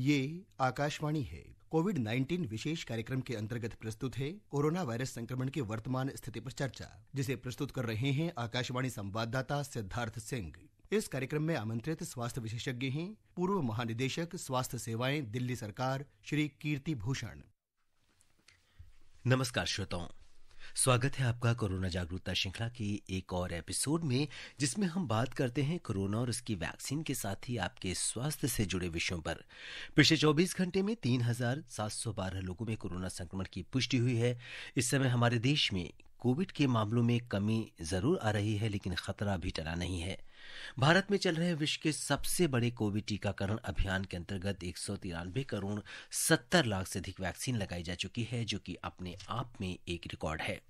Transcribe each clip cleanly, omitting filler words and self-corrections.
ये आकाशवाणी है। कोविड-19 विशेष कार्यक्रम के अंतर्गत प्रस्तुत है कोरोना वायरस संक्रमण की वर्तमान स्थिति पर चर्चा, जिसे प्रस्तुत कर रहे हैं आकाशवाणी संवाददाता सिद्धार्थ सिंह। इस कार्यक्रम में आमंत्रित स्वास्थ्य विशेषज्ञ हैं पूर्व महानिदेशक स्वास्थ्य सेवाएं दिल्ली सरकार श्री कीर्ति भूषण। नमस्कार श्रोताओं, स्वागत है आपका कोरोना जागरूकता श्रृंखला की एक और एपिसोड में, जिसमें हम बात करते हैं कोरोना और उसकी वैक्सीन के साथ ही आपके स्वास्थ्य से जुड़े विषयों पर। पिछले 24 घंटे में 3,712 लोगों में कोरोना संक्रमण की पुष्टि हुई है। इस समय हमारे देश में कोविड के मामलों में कमी जरूर आ रही है, लेकिन खतरा भी टला नहीं है। भारत में चल रहे विश्व के सबसे बड़े कोविड टीकाकरण अभियान के अंतर्गत 193 करोड़ 70 लाख से अधिक वैक्सीन लगाई जा चुकी है, जो कि अपने आप में एक रिकॉर्ड है।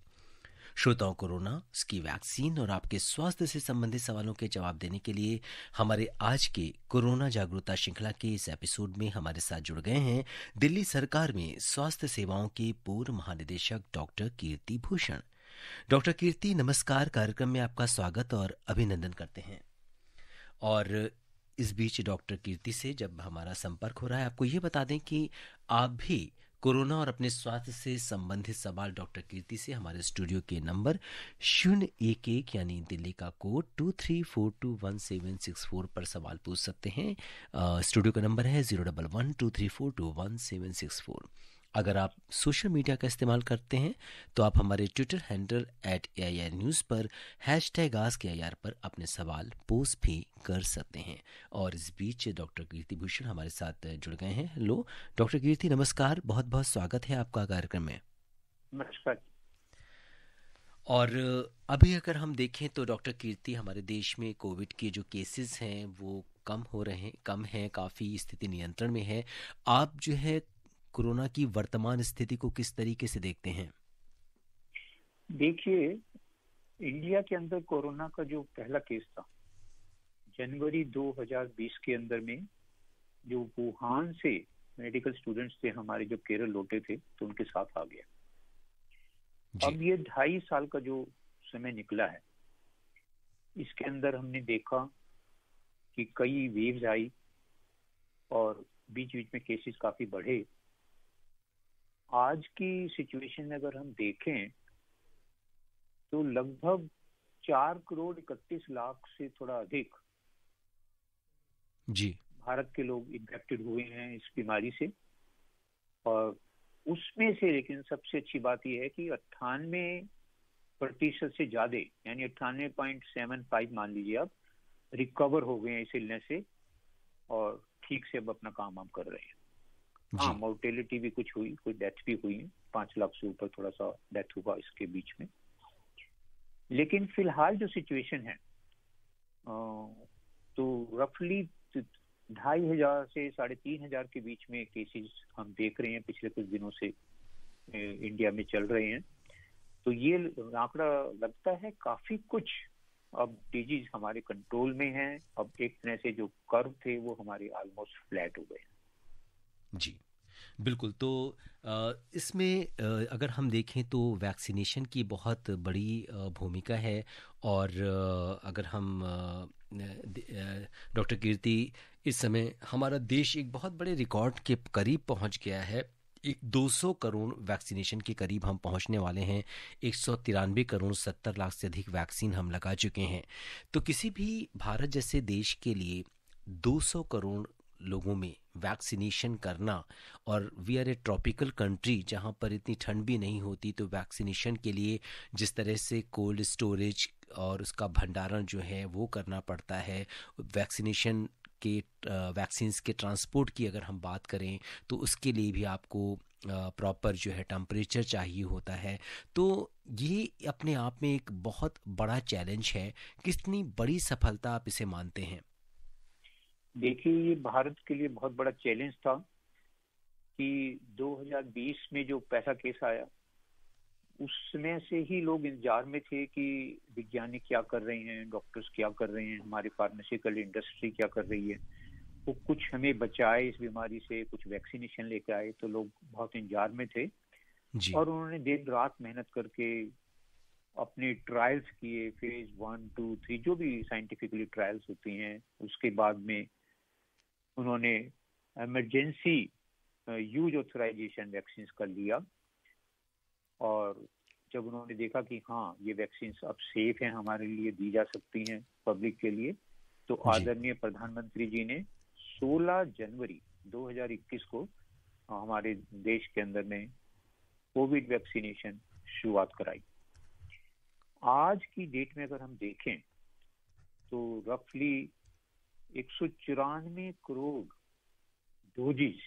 श्रोताओं, कोरोना, उसकी वैक्सीन और आपके स्वास्थ्य से संबंधित सवालों के जवाब देने के लिए हमारे आज के कोरोना जागरूकता श्रृंखला के इस एपिसोड में हमारे साथ जुड़ गए हैं दिल्ली सरकार में स्वास्थ्य सेवाओं के पूर्व महानिदेशक डॉक्टर कीर्ति भूषण। डॉक्टर कीर्ति, नमस्कार। कार्यक्रम में आपका स्वागत और अभिनंदन करते हैं। और इस बीच डॉक्टर कीर्ति से जब हमारा संपर्क हो रहा है, आपको ये बता दें कि आप भी कोरोना और अपने स्वास्थ्य से संबंधित सवाल डॉक्टर कीर्ति से हमारे स्टूडियो के नंबर 011 यानी दिल्ली का कोड 23421764 पर सवाल पूछ सकते हैं। स्टूडियो का नंबर है 01123421764। अगर आप सोशल मीडिया का इस्तेमाल करते हैं तो आप हमारे ट्विटर हैंडल @AIR न्यूज़ पर #AskAIR पर अपने सवाल पोस्ट भी कर सकते हैं। और इस बीच डॉक्टर कीर्ति भूषण हमारे साथ जुड़ गए हैं। हेलो डॉक्टर कीर्ति, नमस्कार। बहुत बहुत स्वागत है आपका कार्यक्रम में। नमस्कार। और अभी अगर हम देखें तो डॉक्टर कीर्ति, हमारे देश में कोविड के जो केसेस हैं वो कम हैं, काफ़ी स्थिति नियंत्रण में है। आप जो है कोरोना की वर्तमान स्थिति को किस तरीके से देखते हैं? देखिए, इंडिया के अंदर कोरोना का जो पहला केस था जनवरी 2020 के अंदर में, जो वुहान से मेडिकल स्टूडेंट्स थे हमारे, जो केरल लौटे थे, तो उनके साथ आ गया। अब ये 2.5 साल का जो समय निकला है, इसके अंदर हमने देखा कि कई वेव्स आई और बीच बीच में केसेस काफी बढ़े। आज की सिचुएशन में अगर हम देखें तो लगभग 4,31,00,000 से थोड़ा अधिक भारत के लोग इन्फेक्टेड हुए हैं इस बीमारी से। और उसमें से लेकिन सबसे अच्छी बात यह है कि 98% से ज्यादा, यानी 98.75 मान लीजिए आप, रिकवर हो गए हैं इस इलनेस से और ठीक से अब अपना काम हम कर रहे हैं। हाँ, मोर्टेलिटी भी कुछ हुई, कोई डेथ भी हुई है, 5 लाख से ऊपर थोड़ा सा डेथ हुआ इसके बीच में। लेकिन फिलहाल जो सिचुएशन है तो रफली 2,500 से 3,500 के बीच में केसेस हम देख रहे हैं, पिछले कुछ दिनों से इंडिया में चल रहे हैं। तो ये आंकड़ा लगता है काफी कुछ अब डिजीज हमारे कंट्रोल में है। अब एक तरह से जो कर्व थे वो हमारे ऑलमोस्ट फ्लैट हो गए। जी बिल्कुल। तो इसमें अगर हम देखें तो वैक्सीनेशन की बहुत बड़ी भूमिका है। और अगर हम डॉक्टर कीर्ति, इस समय हमारा देश एक बहुत बड़े रिकॉर्ड के करीब पहुंच गया है। 200 करोड़ वैक्सीनेशन के करीब हम पहुंचने वाले हैं। 193 करोड़ 70 लाख से अधिक वैक्सीन हम लगा चुके हैं। तो किसी भी भारत जैसे देश के लिए 200 करोड़ लोगों में वैक्सीनेशन करना, और we are a tropical country जहां पर इतनी ठंड भी नहीं होती, तो वैक्सीनेशन के लिए जिस तरह से कोल्ड स्टोरेज और उसका भंडारण जो है वो करना पड़ता है, वैक्सीनेशन के वैक्सीन्स के ट्रांसपोर्ट की अगर हम बात करें तो उसके लिए भी आपको प्रॉपर जो है टेम्परेचर चाहिए होता है। तो ये अपने आप में एक बहुत बड़ा चैलेंज है। कितनी बड़ी सफलता आप इसे मानते हैं? देखिए, ये भारत के लिए बहुत बड़ा चैलेंज था कि 2020 में जो पहला केस आया, उसमें से ही लोग इंतजार में थे कि वैज्ञानिक क्या कर रहे हैं, डॉक्टर्स क्या कर रहे हैं, हमारी फार्मास्यूटिकल इंडस्ट्री क्या कर रही है, वो कुछ हमें बचाए इस बीमारी से, कुछ वैक्सीनेशन लेके आए। तो लोग बहुत इंतजार में थे और उन्होंने दिन रात मेहनत करके अपने ट्रायल्स किए, फेज 1, 2, 3 जो भी साइंटिफिकली ट्रायल्स होती हैं। उसके बाद में उन्होंने इमरजेंसी यूज ऑथराइजेशन वैक्सीन का लिया। और जब उन्होंने देखा कि हाँ ये वैक्सीन अब सेफ हैं, हमारे लिए दी जा सकती हैं पब्लिक के लिए, तो आदरणीय प्रधानमंत्री जी ने 16 जनवरी 2021 को हमारे देश के अंदर में कोविड वैक्सीनेशन शुरुआत कराई। आज की डेट में अगर हम देखें तो रफली 194 करोड़ डोजेज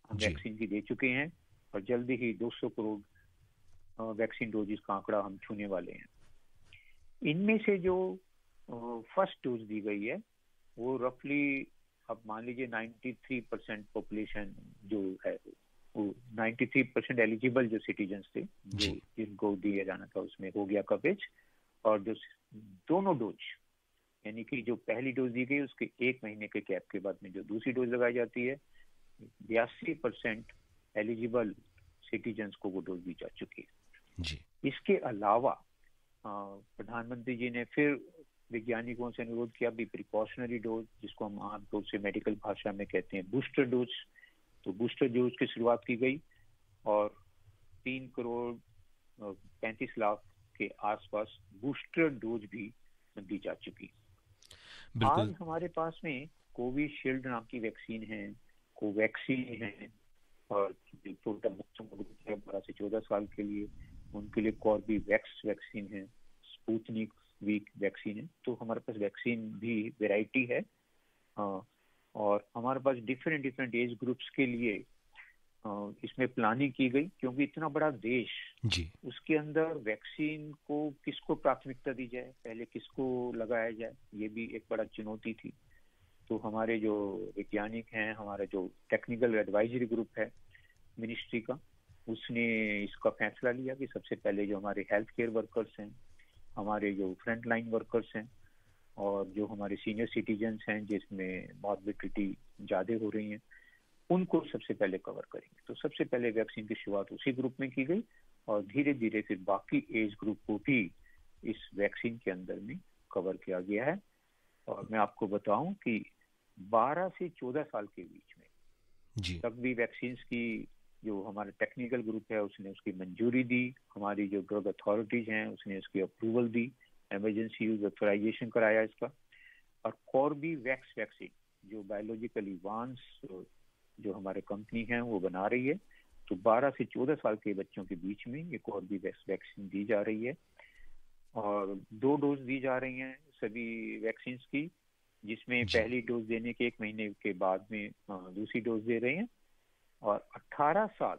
हम वैक्सीन की दे चुके हैं और जल्दी ही 200 करोड़ वैक्सीन डोजेज का आंकड़ा हम छूने वाले हैं। इनमें से जो फर्स्ट डोज दी गई है वो रफली अब मान लीजिए 93% पॉपुलेशन जो है, वो 93% एलिजिबल जो सिटीजन्स थे जो जिनको दिया जाना था उसमें हो गया कवरेज। और जो दोनों डोज यानी कि जो पहली डोज दी गई उसके 1 महीने के गैप के बाद में जो दूसरी डोज लगाई जाती है, 82% एलिजिबल सिटीजन्स को वो डोज दी जा चुकी है जी। इसके अलावा प्रधानमंत्री जी ने फिर वैज्ञानिकों से अनुरोध किया भी प्रिकॉशनरी डोज, जिसको हम आमतौर से मेडिकल भाषा में कहते हैं बूस्टर डोज, तो बूस्टर डोज की शुरुआत की गई और 3 करोड़ 35 लाख के आसपास बूस्टर डोज भी दी जा चुकी। आज हमारे पास में कोविशील्ड नाम की वैक्सीन है, कोवैक्सीन है, और छोटा बच्चों को 12 से 14 साल के लिए उनके लिए कॉर्बीवैक्स वैक्सीन है, स्पुतनिक वीक वैक्सीन है। तो हमारे पास वैक्सीन भी वैरायटी है और हमारे पास डिफरेंट एज ग्रुप्स के लिए इसमें प्लानिंग की गई, क्योंकि इतना बड़ा देश जी उसके अंदर वैक्सीन को किसको प्राथमिकता दी जाए, पहले किसको लगाया जाए, ये भी एक बड़ा चुनौती थी। तो हमारे जो वैज्ञानिक हैं, हमारा जो टेक्निकल एडवाइजरी ग्रुप है मिनिस्ट्री का, उसने इसका फैसला लिया कि सबसे पहले जो हमारे हेल्थ केयर वर्कर्स हैं, हमारे जो फ्रंट लाइन वर्कर्स हैं और जो हमारे सीनियर सिटीजन्स हैं जिसमें मॉर्बिडिटी ज़्यादा हो रही है, उनको सबसे पहले कवर करेंगे। तो सबसे पहले वैक्सीन की शुरुआत उसी ग्रुप में की गई और धीरे धीरे फिर बाकी एज ग्रुप को भी इस वैक्सीन के अंदर में कवर किया गया है। और मैं आपको बताऊं कि 12 से 14 साल के बीच में जी तक भी वैक्सीन की जो हमारा टेक्निकल ग्रुप है उसने उसकी मंजूरी दी, हमारी जो ड्रग अथॉरिटीज हैं उसने उसकी अप्रूवल दी, इमरजेंसी यूज ऑथराइजेशन कराया इसका। और कॉर्बीवैक्स वैक्सीन जो बायोलॉजिकली एडवांस जो हमारे कंपनी है वो बना रही है, तो 12 से 14 साल के बच्चों के बीच में ये कॉर्बीवैक्स वैक्सीन दी जा रही है और 2 डोज दी जा रही हैं सभी वैक्सीन की, जिसमें पहली डोज देने के 1 महीने के बाद में दूसरी डोज दे रहे हैं। और 18 साल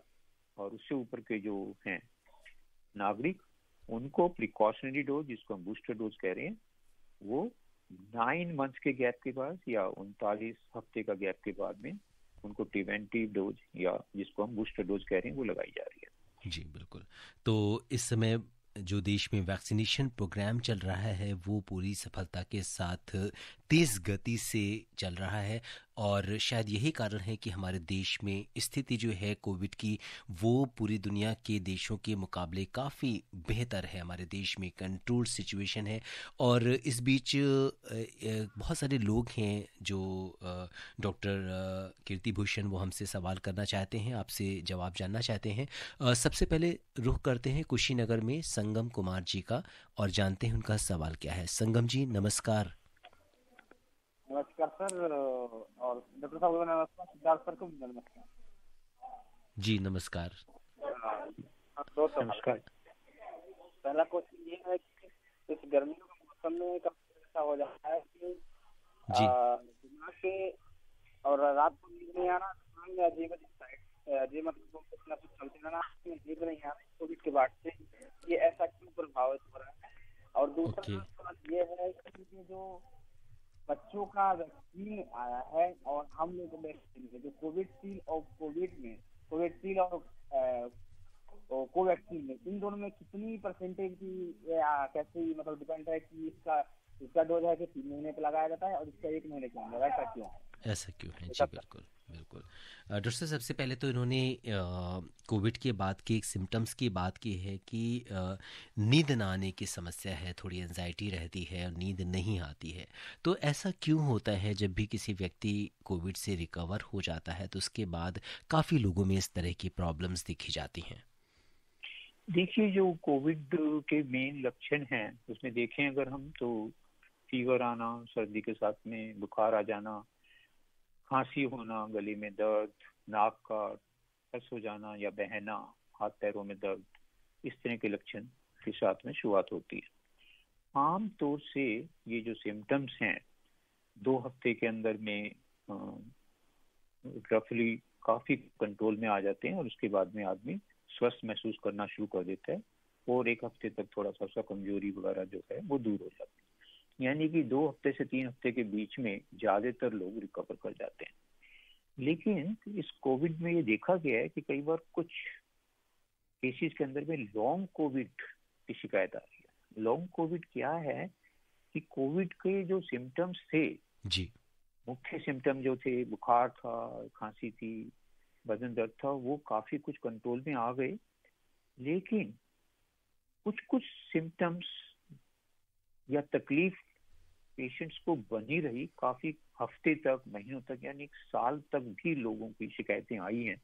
और उससे ऊपर के जो हैं नागरिक, उनको प्रिकॉशनरी डोज जिसको हम बूस्टर डोज कह रहे हैं, वो 9 मंथ्स के गैप के बाद या 39 हफ्ते का गैप के बाद में उनको प्रिवेंटिव डोज या जिसको हम बूस्टर डोज कह रहे हैं वो लगाई जा रही है। जी बिल्कुल। तो इस समय जो देश में वैक्सीनेशन प्रोग्राम चल रहा है वो पूरी सफलता के साथ तेज़ गति से चल रहा है और शायद यही कारण है कि हमारे देश में स्थिति जो है कोविड की वो पूरी दुनिया के देशों के मुकाबले काफ़ी बेहतर है। हमारे देश में कंट्रोल सिचुएशन है और इस बीच बहुत सारे लोग हैं जो डॉक्टर कीर्ति भूषण वो हमसे सवाल करना चाहते हैं, आपसे जवाब जानना चाहते हैं। सबसे पहले रुख करते हैं कुशीनगर में संगम कुमार जी का और जानते हैं उनका सवाल क्या है। संगम जी नमस्कार। नमस्कार सर, और डॉक्टर साहब को नमस्कार, सिद्धार्थ सर को नमस्कार। जी नमस्कार। नमस्कार। पहला क्वेश्चन ये है कि इस गर्मियों के मौसम में कब ऐसा हो जाता है कि दिमाग से और रात को नींद नहीं आना, अजीब मतलब कुछ ना कुछ चलते रहना, नींद नहीं आना कोविड के बाद से, ये ऐसा क्यों प्रभावित हो रहा है? और दूसरा सवाल ये है कि जो बच्चों का वैक्सीन आया है और हम लोग वैक्सीन जो कोविशील्ड और कोविशील्ड और कोवैक्सीन में, इन दोनों में कितनी परसेंटेज की कैसे मतलब डिपेंड है कि इसका इसका डोज है कि 3 महीने पे लगाया जाता है और इसका 1 महीने के अंदर, ऐसा क्यों है? ऐसा क्यों है? जी बिल्कुल बिल्कुल। डॉक्टर साहब, सबसे पहले तो इन्होंने कोविड के बाद के एक सिम्टम्स की बात की है कि नींद ना आने की समस्या है, थोड़ी एंजाइटी रहती है और नींद नहीं आती है। तो ऐसा क्यों होता है? जब भी किसी व्यक्ति कोविड से रिकवर हो जाता है तो उसके बाद काफ़ी लोगों में इस तरह की प्रॉब्लम्स दिखी जाती हैं। देखिए, जो कोविड के मेन लक्षण हैं उसमें देखें अगर हम, तो फीवर आना, सर्दी के साथ में बुखार आ जाना, खांसी होना, गले में दर्द, नाक का खस हो जाना या बहना, हाथ पैरों में दर्द, इस तरह के लक्षण के साथ में शुरुआत होती है। आम तौर से ये जो सिम्टम्स हैं 2 हफ्ते के अंदर में रफली काफी कंट्रोल में आ जाते हैं और उसके बाद में आदमी स्वस्थ महसूस करना शुरू कर देता है और 1 हफ्ते तक थोड़ा सा कमजोरी वगैरह जो है वो दूर हो जाती है। यानी कि 2 हफ्ते से 3 हफ्ते के बीच में ज्यादातर लोग रिकवर कर जाते हैं। लेकिन इस कोविड में ये देखा गया है कि कई बार कुछ केसेस के अंदर में लॉन्ग कोविड की शिकायत आ रही है। लॉन्ग कोविड क्या है कि कोविड के जो सिम्टम्स थे जी, मुख्य सिम्टम जो थे, बुखार था, खांसी थी, बदन दर्द था, वो काफी कुछ कंट्रोल में आ गए, लेकिन कुछ कुछ सिम्टम्स या तकलीफ पेशेंट्स को बनी रही काफी हफ्ते तक, महीनों तक, यानी 1 साल तक भी लोगों की शिकायतें आई हैं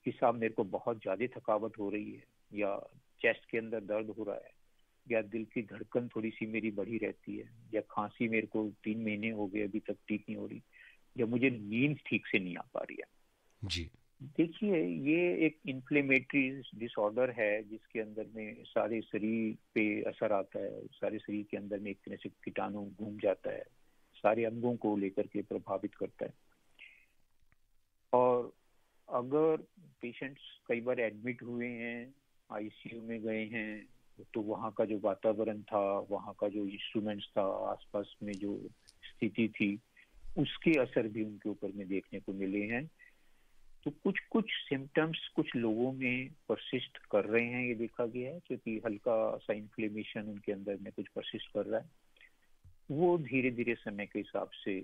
कि साहब मेरे को बहुत ज्यादा थकावट हो रही है, या चेस्ट के अंदर दर्द हो रहा है, या दिल की धड़कन थोड़ी सी मेरी बढ़ी रहती है, या खांसी मेरे को 3 महीने हो गए अभी तक ठीक नहीं हो रही, या मुझे नींद ठीक से नहीं आ पा रही है। जी। देखिए, ये एक इन्फ्लेमेटरी डिसऑर्डर है जिसके अंदर में सारे शरीर पे असर आता है, सारे शरीर के अंदर में एक तरह से कीटाणु घूम जाता है, सारे अंगों को लेकर के प्रभावित करता है। और अगर पेशेंट्स कई बार एडमिट हुए हैं, आईसीयू में गए हैं, तो वहाँ का जो वातावरण था, वहाँ का जो इंस्ट्रूमेंट्स था, आसपास में जो स्थिति थी, उसके असर भी उनके ऊपर में देखने को मिले हैं। तो कुछ कुछ सिम्टम्स कुछ लोगों में परसिस्ट कर रहे हैं, ये देखा गया है, क्योंकि हल्का सा इन्फ्लेमेशन उनके अंदर में कुछ परसिस्ट कर रहा है। वो धीरे धीरे समय के हिसाब से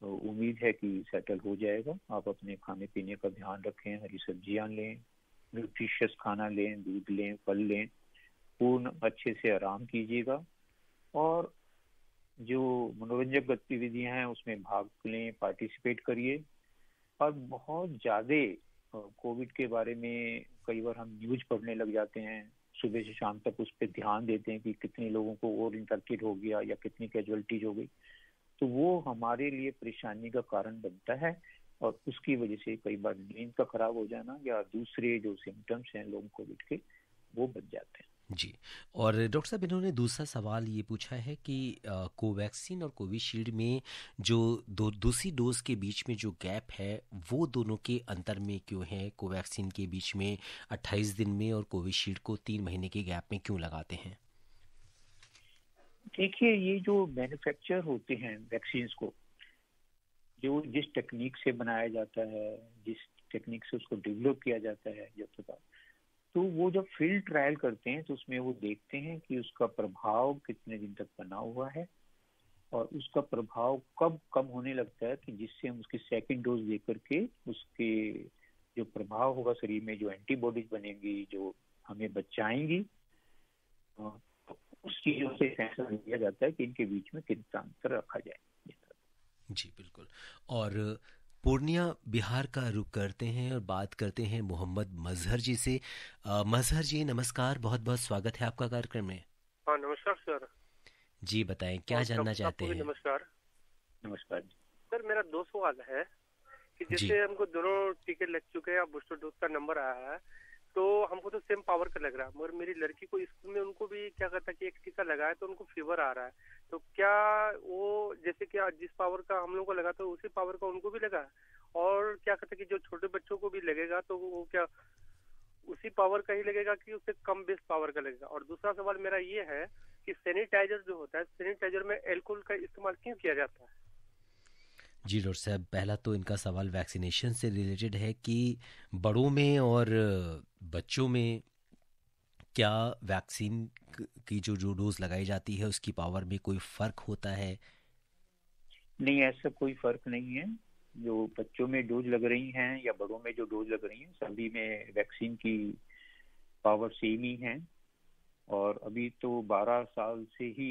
उम्मीद है कि सेटल हो जाएगा। आप अपने खाने पीने का ध्यान रखें, हरी सब्जियां लें, न्यूट्रिशियस खाना लें, दूध लें, फल लें, पूर्ण अच्छे से आराम कीजिएगा और जो मनोरंजक गतिविधियां हैं उसमें भाग लें, पार्टिसिपेट करिए। और बहुत ज्यादा कोविड के बारे में कई बार हम न्यूज पढ़ने लग जाते हैं, सुबह से शाम तक उस पर ध्यान देते हैं कि कितने लोगों को और इन्फेक्टेड हो गया या कितनी कैजुअलिटीज हो गई, तो वो हमारे लिए परेशानी का कारण बनता है और उसकी वजह से कई बार नींद का खराब हो जाना या दूसरे जो सिम्टम्स हैं लॉन्ग कोविड के वो बच जाते हैं। जी। और डॉक्टर साहब, इन्होंने दूसरा सवाल ये पूछा है कि कोवैक्सीन और कोविशील्ड में जो दूसरी डोज के बीच में जो गैप है वो दोनों के अंतर में क्यों है? कोवैक्सीन के बीच में 28 दिन में और कोविशील्ड को 3 महीने के गैप में क्यों लगाते हैं? देखिए, ये जो मैन्युफैक्चर होते हैं वैक्सीन्स को, जो जिस टेक्निक से बनाया जाता है, जिस टेक्निक से उसको डेवलप किया जाता है, जब तक तो वो जब फील्ड ट्रायल करते हैं तो उसमें वो देखते हैं कि उसका प्रभाव कितने दिन तक बना हुआ है और उसका प्रभाव कब कम होने लगता है कि जिससे हम उसकी सेकंड डोज दे करके उसके जो प्रभाव होगा शरीर में, जो एंटीबॉडीज बनेंगी जो हमें बचाएंगी, उस चीजों से फैसला लिया जाता है कि इनके बीच में कितना अंतर रखा जाए। जी बिल्कुल। और पूर्णिया बिहार का रुख करते हैं और बात करते हैं मोहम्मद मजहर जी से। मजहर जी नमस्कार, बहुत बहुत स्वागत है आपका कार्यक्रम में। हाँ नमस्कार सर। जी बताएं, क्या जानना चाहते हैं? नमस्कार। नमस्कार सर, मेरा 2 सवाल है कि जैसे हमको दोनों टीके लग चुके हैं, बूस्टर डोज का नंबर आया है, तो हमको तो सेम पावर का लग रहा है, मगर मेरी लड़की को स्कूल में उनको भी क्या कहता है कि एक टीका लगाया तो उनको फीवर आ रहा है, तो क्या वो जैसे क्या जिस पावर का हम लोग को लगा तो उसी पावर का उनको भी लगा? और क्या कहते हैं कि जो छोटे बच्चों को भी लगेगा तो वो क्या उसी पावर का ही लगेगा कि उससे कम बेस पावर का लगेगा? और दूसरा सवाल मेरा ये है कि सैनिटाइजर जो होता है, सैनिटाइजर में एल्कोहल का इस्तेमाल क्यों किया जाता है? जी डॉक्टर साहब, पहला तो इनका सवाल वैक्सीनेशन से रिलेटेड है कि बड़ों में और बच्चों में क्या वैक्सीन की जो डोज लगाई जाती है उसकी पावर में कोई फर्क होता है? नहीं, ऐसा कोई फर्क नहीं है। जो बच्चों में डोज लग रही हैं या बड़ों में जो डोज लग रही हैं, सभी में वैक्सीन की पावर सेम ही है। और अभी तो 12 साल से ही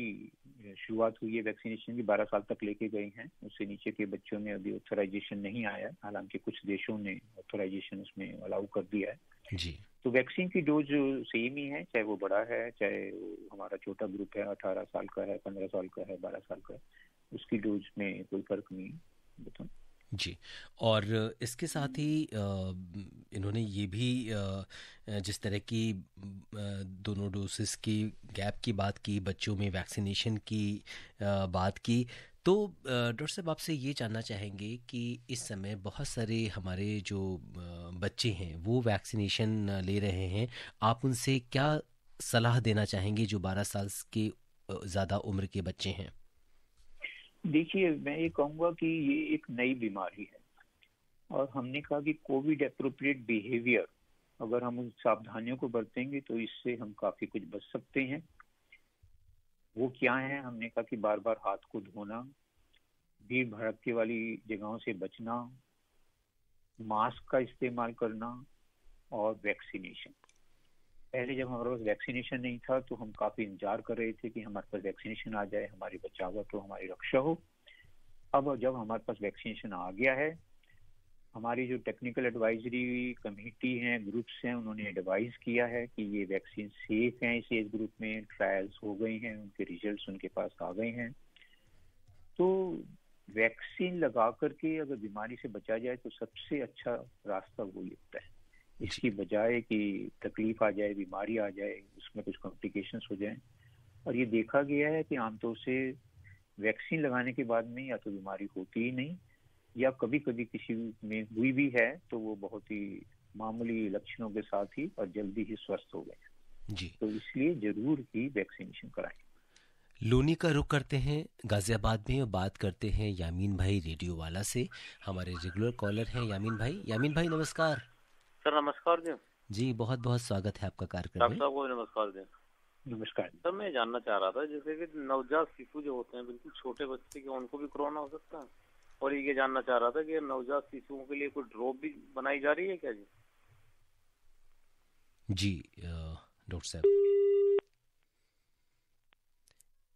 शुरुआत हुई है वैक्सीनेशन की, 12 साल तक लेके गए हैं। उससे नीचे के बच्चों में अभी ऑथराइजेशन नहीं आया, हालांकि कुछ देशों ने ऑथराइजेशन उसमें अलाउ कर दिया है जी। तो वैक्सीन की डोज सेम ही है, चाहे वो बड़ा है, चाहे वो हमारा छोटा ग्रुप है, 18 साल का है, 15 साल का है, 12 साल का है, उसकी डोज में कोई फर्क नहीं है। बताओ जी। और इसके साथ ही इन्होंने ये भी जिस तरह की दोनों डोसेस की गैप की बात की, बच्चों में वैक्सीनेशन की बात की, तो डॉक्टर साहब आपसे ये जानना चाहेंगे कि इस समय बहुत सारे हमारे जो बच्चे हैं वो वैक्सीनेशन ले रहे हैं, आप उनसे क्या सलाह देना चाहेंगे जो 12 साल के ज़्यादा उम्र के बच्चे हैं? देखिए, मैं ये कहूँगा कि ये एक नई बीमारी है और हमने कहा कि कोविड एप्रोप्रिएट बिहेवियर अगर हम उन सावधानियों को बरतेंगे तो इससे हम काफी कुछ बच सकते हैं। वो क्या है? हमने कहा कि बार बार हाथ को धोना, भीड़ भड़के वाली जगहों से बचना, मास्क का इस्तेमाल करना और वैक्सीनेशन। पहले जब हमारे पास वैक्सीनेशन नहीं था तो हम काफी इंतजार कर रहे थे कि हमारे पास वैक्सीनेशन आ जाए, हमारी बचावट हो, हमारी रक्षा हो। अब जब हमारे पास वैक्सीनेशन आ गया है, हमारी जो टेक्निकल एडवाइजरी कमेटी है, ग्रुप्स हैं, उन्होंने एडवाइज किया है कि ये वैक्सीन सेफ है, इस एज ग्रुप में ट्रायल्स हो गए हैं, उनके रिजल्ट्स उनके पास आ गए हैं। तो वैक्सीन लगा करके अगर बीमारी से बचा जाए तो सबसे अच्छा रास्ता वो लगता है, इसकी बजाय कि तकलीफ आ जाए, बीमारी आ जाए, उसमें कुछ कॉम्प्लिकेशंस हो जाए। और ये देखा गया है कि आमतौर से वैक्सीन लगाने के बाद में या तो बीमारी होती ही नहीं, या कभी कभी किसी में हुई भी है तो वो बहुत ही मामूली लक्षणों के साथ ही और जल्दी ही स्वस्थ हो गए जी। तो इसलिए जरूर ही वैक्सीनेशन कराएं। लोनी का रुख करते हैं गाजियाबाद में और बात करते हैं यामीन भाई रेडियो वाला से। हमारे रेगुलर कॉलर हैं यामीन भाई। यामीन भाई नमस्कार। सर नमस्कार जी, बहुत बहुत स्वागत है आपका कार्यक्रम में। डॉक्टर साहब को नमस्कार नमस्कार सर। मैं जानना चाह रहा था जैसे कि नवजात शिशु जो होते हैं बिल्कुल छोटे बच्चे के, उनको भी कोरोना हो सकता है? और ये जानना चाह रहा था कि नवजात शिशुओं के लिए कोई ड्रॉप भी बनाई जा रही है क्या? जी डॉक्टर साहब।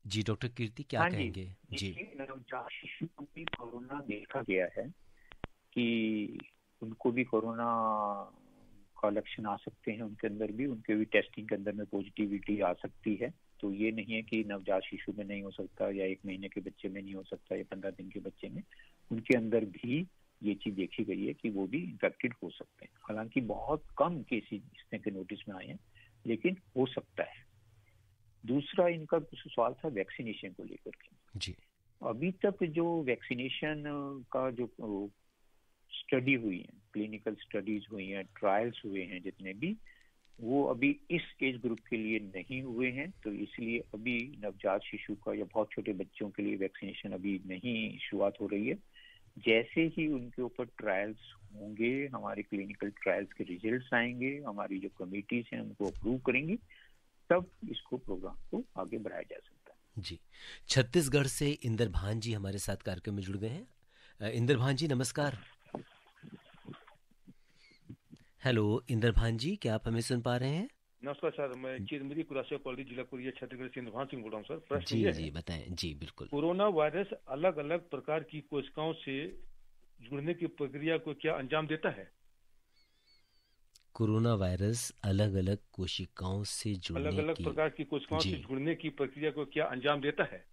जी डॉक्टर कीर्ति क्या कहेंगे? जी, नवजात शिशु को भी कोरोना देखा गया है कि उनको भी कोरोना का लक्षण आ सकते हैं, उनके अंदर भी, उनके भी टेस्टिंग के अंदर में पॉजिटिविटी आ सकती है। तो ये नहीं है कि नवजात शिशु में नहीं हो सकता, या 1 महीने के बच्चे में नहीं हो सकता, या 15 दिन के बच्चे में, उनके अंदर भी ये चीज देखी गई है कि वो भी इन्फेक्टेड हो सकते हैं। हालांकि बहुत कम केसेस इस तरह के नोटिस में आए हैं, लेकिन हो सकता है। दूसरा इनका सवाल था वैक्सीनेशन को लेकर के जी। अभी तक जो वैक्सीनेशन का जो स्टडी हुई है, क्लिनिकल स्टडीज हुई हैं, ट्रायल्स हुए हैं जितने भी, वो अभी इस एज ग्रुप के लिए नहीं हुए हैं। तो इसलिए अभी नवजात शिशु का या बहुत छोटे बच्चों के लिए वैक्सीनेशन अभी नहीं शुरुआत हो रही है। जैसे ही उनके ऊपर ट्रायल्स होंगे, हमारे क्लिनिकल ट्रायल्स के रिजल्ट्स आएंगे, हमारी जो कमिटीज हैं उनको अप्रूव करेंगी, तब इसको प्रोग्राम को आगे बढ़ाया जा सकता है जी। छत्तीसगढ़ से इंदर भान जी हमारे साथ कार्यक्रम में जुड़ गए हैं। इंदर भान जी नमस्कार। हेलो इंदर भान जी, क्या आप हमें सुन पा रहे हैं? नमस्कार सर, मैं चिरमिरी कुरासिया कॉलेज जिला कोरिया छत्तीसगढ़ से इंद्र भान सिंह बोल रहा हूँ सर। प्रश्न जी ये जी है, बताएं। जी बिल्कुल। कोरोना वायरस अलग अलग प्रकार की कोशिकाओं से जुड़ने की प्रक्रिया को क्या अंजाम देता है? कोरोना वायरस अलग अलग कोशिकाओं से जुड़ने अलग अलग प्रकार की कोशिकाओं से जुड़ने की प्रक्रिया को क्या अंजाम देता है?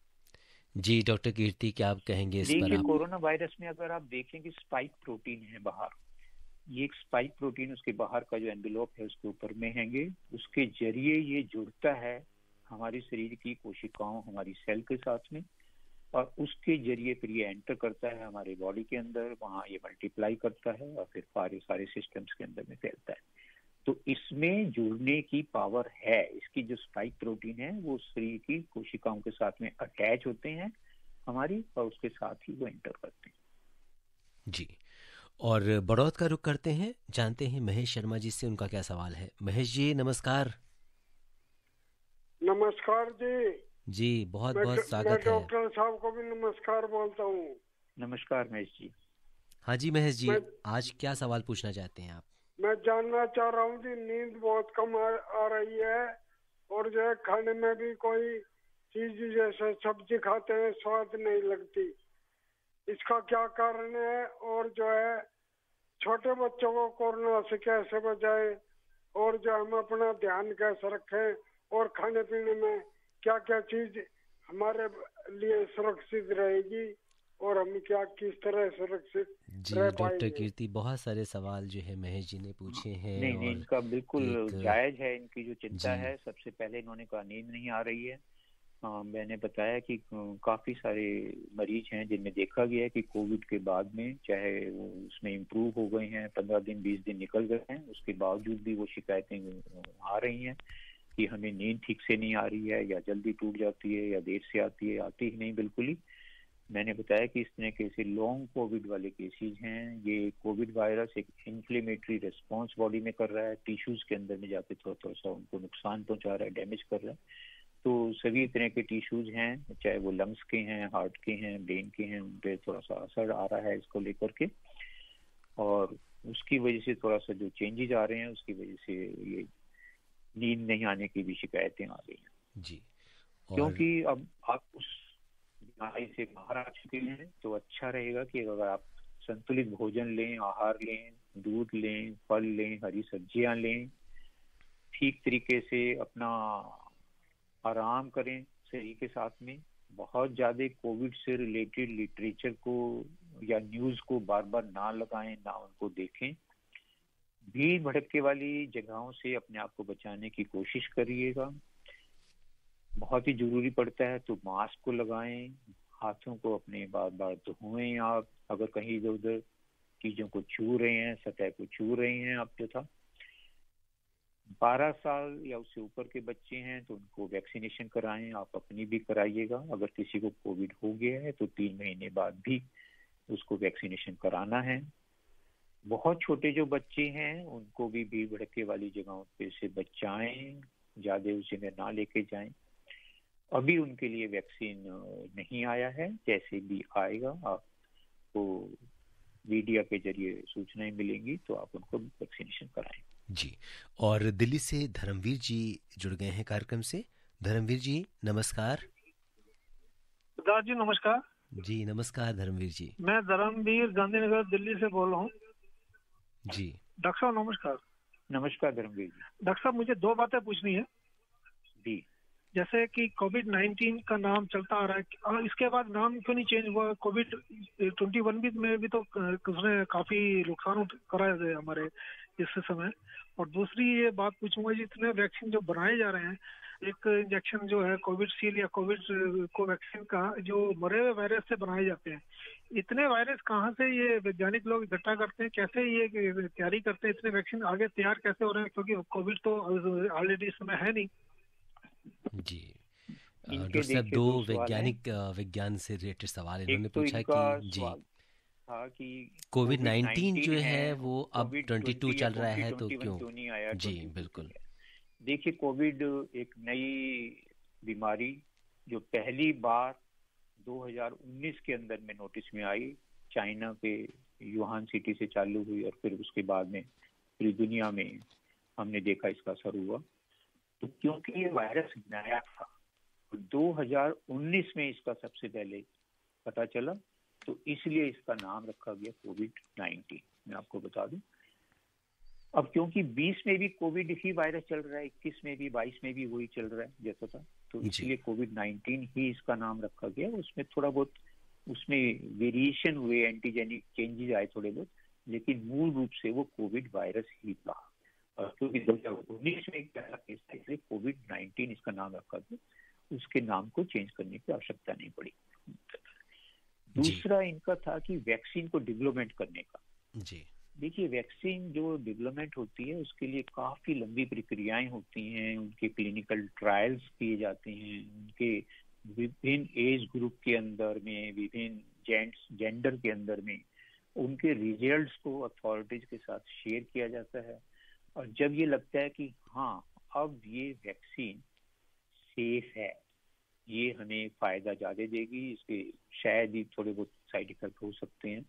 जी डॉक्टर कीर्ति, क्या आप कहेंगे इस पर? देखिए, कोरोना वायरस में अगर आप देखेंगे स्पाइक प्रोटीन है बाहर, ये एक स्पाइक प्रोटीन उसके बाहर का जो एनवेलोप है उसके ऊपर में हैंगे, उसके जरिए ये जुड़ता है हमारी शरीर की कोशिकाओं, हमारी सेल के साथ में, और उसके जरिए फिर ये एंटर करता है हमारे बॉडी के अंदर, वहाँ ये मल्टीप्लाई करता है और फिर सारे सिस्टम्स के अंदर में फैलता है। तो इसमें जुड़ने की पावर है। इसकी जो स्पाइक प्रोटीन है वो शरीर की कोशिकाओं के साथ में अटैच होते हैं हमारी, और उसके साथ ही वो एंटर करते हैं जी। और बड़ौद का रुख करते हैं, जानते हैं महेश शर्मा जी से उनका क्या सवाल है। महेश जी नमस्कार। नमस्कार जी। जी बहुत बहुत मैं स्वागत है। डॉक्टर साहब को भी नमस्कार बोलता हूँ। नमस्कार महेश जी। हाँ जी महेश जी, मैं आज क्या सवाल पूछना चाहते हैं आप? मैं जानना चाह रहा हूँ कि नींद बहुत कम आ रही है, और जो है खाने में भी कोई चीज जैसे सब्जी खाते हैं स्वाद नहीं लगती, इसका क्या कारण है? और जो है छोटे बच्चों को कोरोना से कैसे बचाएं, और जो हम अपना ध्यान कैसे रखें, और खाने पीने में क्या क्या चीज हमारे लिए सुरक्षित रहेगी, और हम क्या किस तरह सुरक्षित जी रह डॉक्टर पाएंगे। कीर्ति, बहुत सारे सवाल जो है महेश जी ने पूछे हैं नहीं नहीं, और इनका बिल्कुल एक जायज है इनकी जो चिंता जी है। सबसे पहले इन्होंने कहा नींद नहीं आ रही है। मैंने बताया कि काफी सारे मरीज हैं जिनमें देखा गया है कि कोविड के बाद में चाहे वो उसमें इम्प्रूव हो गए हैं, 15 दिन 20 दिन निकल गए हैं, उसके बावजूद भी वो शिकायतें आ रही हैं कि हमें नींद ठीक से नहीं आ रही है, या जल्दी टूट जाती है, या देर से आती है, आती ही नहीं बिल्कुल ही। मैंने बताया कि इस तरह के ऐसे लॉन्ग कोविड वाले केसेज हैं। ये कोविड वायरस एक इन्फ्लेमेटरी रिस्पॉन्स बॉडी में कर रहा है, टिश्यूज के अंदर में जाके थोड़ा थोड़ा सा उनको नुकसान पहुंचा रहा है, डैमेज कर रहा है। तो सभी तरह के टिश्यूज हैं, चाहे वो लंग्स के हैं, हार्ट के हैं, ब्रेन के हैं, उन पर थोड़ा सा असर आ रहा है इसको लेकर के, और उसकी वजह से थोड़ा सा जो चेंजेस आ रहे हैं उसकी वजह से ये नींद नहीं आने की भी शिकायतें आ रही हैं। जी क्योंकि अब आप उस बीमारी से बाहर आ चुके हैं, तो अच्छा रहेगा कि अगर आप संतुलित भोजन लें, आहार लें, दूध लें, फल लें, हरी सब्जियां लें, ठीक तरीके से अपना आराम करें शरीर के साथ में। बहुत ज्यादा कोविड से रिलेटेड लिटरेचर को या न्यूज को बार बार ना लगाएं, ना उनको देखें। भीड़ भड़के वाली जगहों से अपने आप को बचाने की कोशिश करिएगा। बहुत ही जरूरी पड़ता है तो मास्क को लगाएं, हाथों को अपने बार बार धोएं। आप अगर कहीं इधर उधर चीजों को छू रहे हैं, सतह को छू रहे हैं आप, जो था 12 साल या उससे ऊपर के बच्चे हैं तो उनको वैक्सीनेशन कराएं। आप अपनी भी कराइएगा। अगर किसी को कोविड हो गया है तो 3 महीने बाद भी उसको वैक्सीनेशन कराना है। बहुत छोटे जो बच्चे हैं उनको भी भीड़ भड़के वाली जगहों पे से बचाएं, ज्यादा उस जगह ना लेके जाएं। अभी उनके लिए वैक्सीन नहीं आया है, जैसे भी आएगा आपको मीडिया के जरिए सूचनाएं मिलेंगी तो आप उनको वैक्सीनेशन कराएं। जी। और दिल्ली से धर्मवीर जी जुड़ गए हैं कार्यक्रम से। धर्मवीर जी नमस्कार। जी नमस्कार। जी नमस्कार धर्मवीर जी। मैं धर्मवीर गांधीनगर दिल्ली से बोल रहा हूँ। जी डॉक्टर साहब नमस्कार। नमस्कार धर्मवीर जी। डॉक्टर साहब मुझे 2 बातें पूछनी है। जी। जैसे कि कोविड-19 का नाम चलता आ रहा है और इसके बाद नाम क्यों नहीं चेंज हुआ? कोविड-21 में भी तो उसने काफी नुकसान करा है हमारे इस समय। और दूसरी ये बात पूछूंगा, जितने वैक्सीन जो बनाए जा रहे हैं, एक इंजेक्शन जो है कोविडशील्ड या कोविड कोवैक्सीन का, जो मरे हुए वायरस से बनाए जाते हैं, इतने वायरस कहाँ से ये वैज्ञानिक लोग इकट्ठा करते हैं? कैसे ये तैयारी करते हैं? इतने वैक्सीन आगे तैयार कैसे हो रहे हैं? क्योंकि कोविड तो ऑलरेडी इस समय है नहीं। जी डॉक्टर साहब, 2 वैज्ञानिक विज्ञान से रिलेटेड सवाल इन्होंने पूछा कि जी था कि कोविड-19 जो है वो अब 22 चल रहा है तो क्यों नहीं आया? जी बिल्कुल। देखिए, कोविड एक नई बीमारी जो पहली बार 2019 के अंदर में नोटिस में आई, चाइना के यूहान सिटी से चालू हुई और फिर उसके बाद में पूरी दुनिया में हमने देखा इसका असर हुआ। तो क्योंकि ये वायरस नया था, 2019 में इसका सबसे पहले पता चला, तो इसलिए इसका नाम रखा गया कोविड-19। मैं आपको बता दूं, अब क्योंकि 20 में भी कोविड ही वायरस चल रहा है, 21 में भी, 22 में भी वही चल रहा है जैसा था, तो इसलिए कोविड-19 ही इसका नाम रखा गया। उसमें थोड़ा बहुत उसमें वेरिएशन हुए, एंटीजेनिक चेंजेस आए थोड़े बहुत, लेकिन मूल रूप से वो कोविड वायरस ही था। क्योंकि 2019 में एक पहला केस था, इसलिए कोविड-19 इसका नाम रखा गया, उसके नाम को चेंज करने की आवश्यकता नहीं पड़ी। दूसरा इनका था कि वैक्सीन को डेवलपमेंट करने का। जी देखिए, वैक्सीन जो डेवलपमेंट होती है उसके लिए काफी लंबी प्रक्रियाएं होती हैं, उनके क्लिनिकल ट्रायल्स किए जाते हैं, उनके विभिन्न एज ग्रुप के अंदर में, विभिन्न जेंडर के अंदर में उनके रिजल्ट्स को अथॉरिटीज के साथ शेयर किया जाता है। और जब ये लगता है कि हाँ, अब ये वैक्सीन सेफ है, ये हमें फायदा ज्यादा देगी, इसके शायद ही थोड़े बहुत साइड इफेक्ट हो सकते हैं,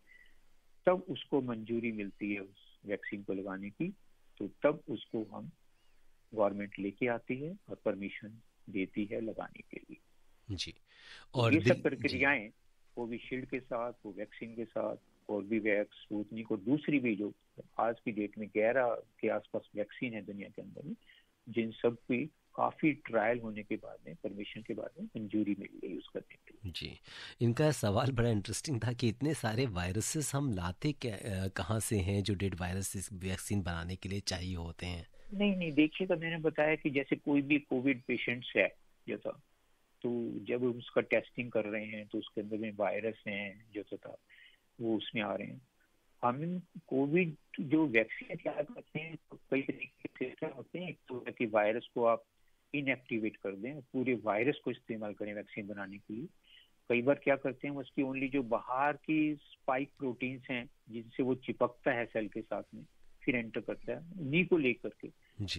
तब उसको मंजूरी मिलती है उस वैक्सीन को लगाने की। तो तब उसको हम गवर्नमेंट लेके आती है और परमिशन देती है लगाने के लिए जी। और ये सब प्रक्रियाएं कोविशील्ड के साथ, कोवैक्सीन के साथ, कोर्बेवैक्स, स्पुतनिक और दूसरी भी जो आज की डेट में 11 के आसपास वैक्सीन है दुनिया के अंदर में, जिन सब की काफी ट्रायल होने के बाद में, परमिशन के बाद में मंजूरी मिल गई यूज करने के लिए। जी, इनका सवाल बड़ा इंटरेस्टिंग था कि इतने सारे वायरसेस हम लाते कहाँ से हैं जो डेड वायरस वैक्सीन बनाने के लिए चाहिए होते हैं? नहीं, देखिएगा, मैंने बताया कि जैसे कोई भी कोविड पेशेंट्स है जो था, तो जब उसका टेस्टिंग कर रहे हैं तो उसके अंदर में वायरस हैं जो था वो उसमें आ रहे हैं। हम कोविड जो वैक्सीन तैयार करते हैं तो कई तरीके के सिस्टम होते हैं। एक तो है कि वायरस को आप इनएक्टिवेट कर दें, पूरे वायरस को इस्तेमाल करें वैक्सीन बनाने के लिए। कई बार क्या करते हैं, उसकी ओनली जो बाहर की स्पाइक प्रोटीन्स हैं जिनसे वो चिपकता है सेल के साथ में, फिर एंटर करता है, उन्हीं को लेकर के,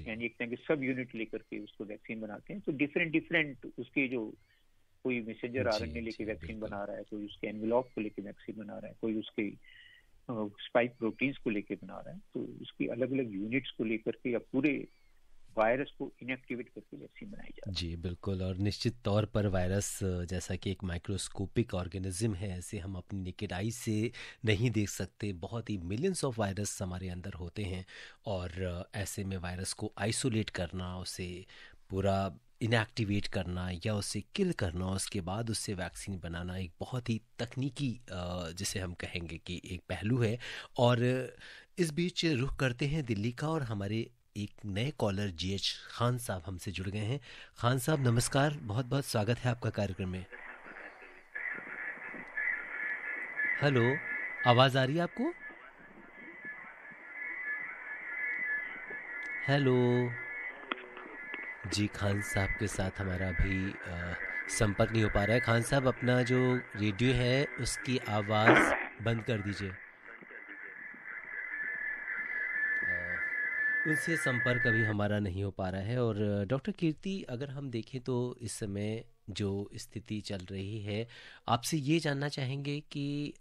यानी एक तरह के सब यूनिट लेकर के उसको वैक्सीन बनाते हैं। तो डिफरेंट उसके जो कोई मैसेंजर आरएनए लेके वैक्सीन बना रहा है, कोई उसके एनवेलप को लेके वैक्सीन बना रहा है, कोई उसके स्पाइक प्रोटीन्स को लेके बना रहा है। तो उसकी अलग अलग यूनिट्स को लेकर के या पूरे वायरस को इनएक्टिवेट करके वैक्सीन बनाई जाती है। जी बिल्कुल, और निश्चित तौर पर वायरस जैसा कि एक माइक्रोस्कोपिक ऑर्गेनिज्म है, ऐसे हम अपनी नेकेड आई से नहीं देख सकते। बहुत ही मिलियंस ऑफ वायरस हमारे अंदर होते हैं और ऐसे में वायरस को आइसोलेट करना, उसे पूरा इनएक्टिवेट करना या उसे किल करना, उसके बाद उससे वैक्सीन बनाना एक बहुत ही तकनीकी जिसे हम कहेंगे कि एक पहलू है। और इस बीच रुख करते हैं दिल्ली का और हमारे एक नए कॉलर GH खान साहब हमसे जुड़ गए हैं। खान साहब नमस्कार, बहुत बहुत स्वागत है आपका कार्यक्रम में। हेलो, आवाज़ आ रही है आपको? हेलो जी, खान साहब के साथ हमारा अभी संपर्क नहीं हो पा रहा है। खान साहब अपना जो रेडियो है उसकी आवाज़ बंद कर दीजिए। उनसे संपर्क अभी हमारा नहीं हो पा रहा है। और डॉक्टर कीर्ति, अगर हम देखें तो इस समय जो स्थिति चल रही है, आपसे ये जानना चाहेंगे कि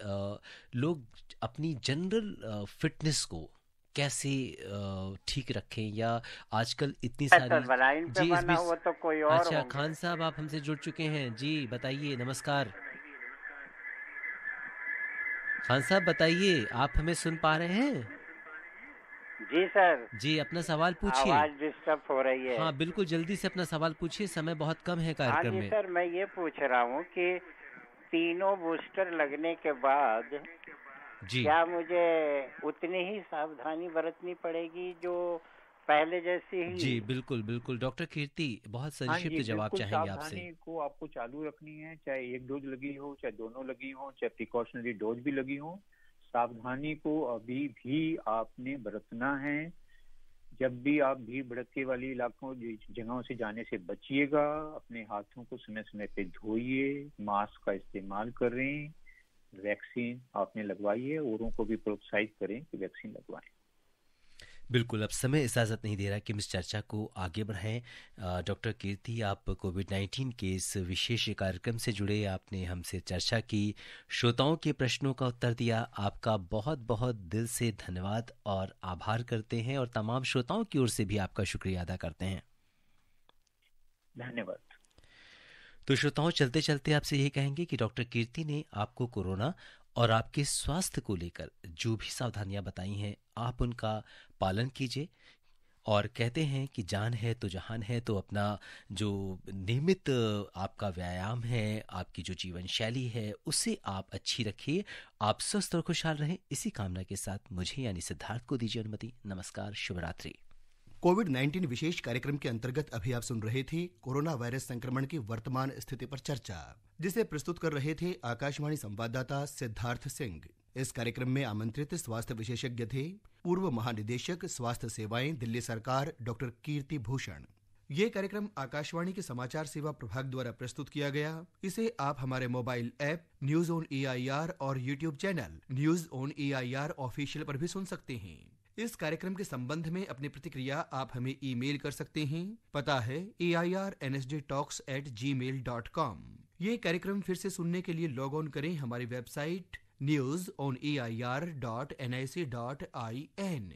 लोग अपनी जनरल फिटनेस को कैसे ठीक रखें, या आजकल इतनी सारी जी वो तो कोई और। अच्छा, खान साहब आप हमसे जुड़ चुके हैं जी, बताइए। नमस्कार खान साहब, बताइए, आप हमें सुन पा रहे हैं? जी सर। जी, अपना सवाल पूछिए। आवाज डिस्टर्ब हो रही है। हाँ बिल्कुल, जल्दी से अपना सवाल पूछिए, समय बहुत कम है कार्यक्रम में। सर, मैं ये पूछ रहा हूँ कि तीनों बूस्टर लगने के बाद जी, क्या मुझे उतनी ही सावधानी बरतनी पड़ेगी जो पहले जैसी ही? जी बिल्कुल बिल्कुल। डॉक्टर कीर्ति, बहुत संक्षिप्त जवाब चाहेंगे आपसे। सावधानी को आपको चालू रखनी है, चाहे एक डोज लगी हो, चाहे दोनों लगी हो, चाहे प्रिकॉशनरी डोज भी लगी हो। सावधानी को अभी भी आपने बरतना है। जब भी आप भीड़ भड़के वाली इलाकों जगहों से जाने से बचिएगा। अपने हाथों को समय समय पे धोइए, मास्क का इस्तेमाल करें, वैक्सीन आपने लगवाई है, औरों को भी प्रोत्साहित करें कि वैक्सीन लगवाएं। बिल्कुल, अब समय इजाज़त नहीं दे रहा कि हम इस चर्चा को आगे बढ़ाएं। डॉक्टर कीर्ति, आप कोविड-19 के इस विशेष कार्यक्रम से जुड़े, आपने हमसे चर्चा की, श्रोताओं के प्रश्नों का उत्तर दिया। आपका बहुत बहुत दिल से धन्यवाद और आभार करते हैं, और तमाम श्रोताओं की ओर से भी आपका शुक्रिया अदा करते हैं। धन्यवाद। तो श्रोताओं, चलते चलते आपसे ये कहेंगे कि डॉक्टर कीर्ति ने आपको कोरोना और आपके स्वास्थ्य को लेकर जो भी सावधानियां बताई हैं, आप उनका पालन कीजिए। और कहते हैं कि जान है तो जहान है, तो अपना जो नियमित आपका व्यायाम है, आपकी जो जीवन शैली है, उसे आप अच्छी रखिए। आप स्वस्थ और खुशहाल रहें, इसी कामना के साथ मुझे यानी सिद्धार्थ को दीजिए अनुमति। नमस्कार, शुभ रात्रि। कोविड-19 विशेष कार्यक्रम के अंतर्गत अभी आप सुन रहे थे कोरोना वायरस संक्रमण की वर्तमान स्थिति पर चर्चा, जिसे प्रस्तुत कर रहे थे आकाशवाणी संवाददाता सिद्धार्थ सिंह। इस कार्यक्रम में आमंत्रित स्वास्थ्य विशेषज्ञ थे पूर्व महानिदेशक स्वास्थ्य सेवाएं, दिल्ली सरकार, डॉक्टर कीर्ति भूषण। ये कार्यक्रम आकाशवाणी के समाचार सेवा प्रभाग द्वारा प्रस्तुत किया गया। इसे आप हमारे mobile app news on EIR और YouTube channel news on EIR official पर भी सुन सकते हैं। इस कार्यक्रम के संबंध में अपनी प्रतिक्रिया आप हमें ईमेल कर सकते हैं। पता है airnsdtalks@gmail.com। ये कार्यक्रम फिर से सुनने के लिए लॉग ऑन करें हमारी वेबसाइट newsonair.nic.in।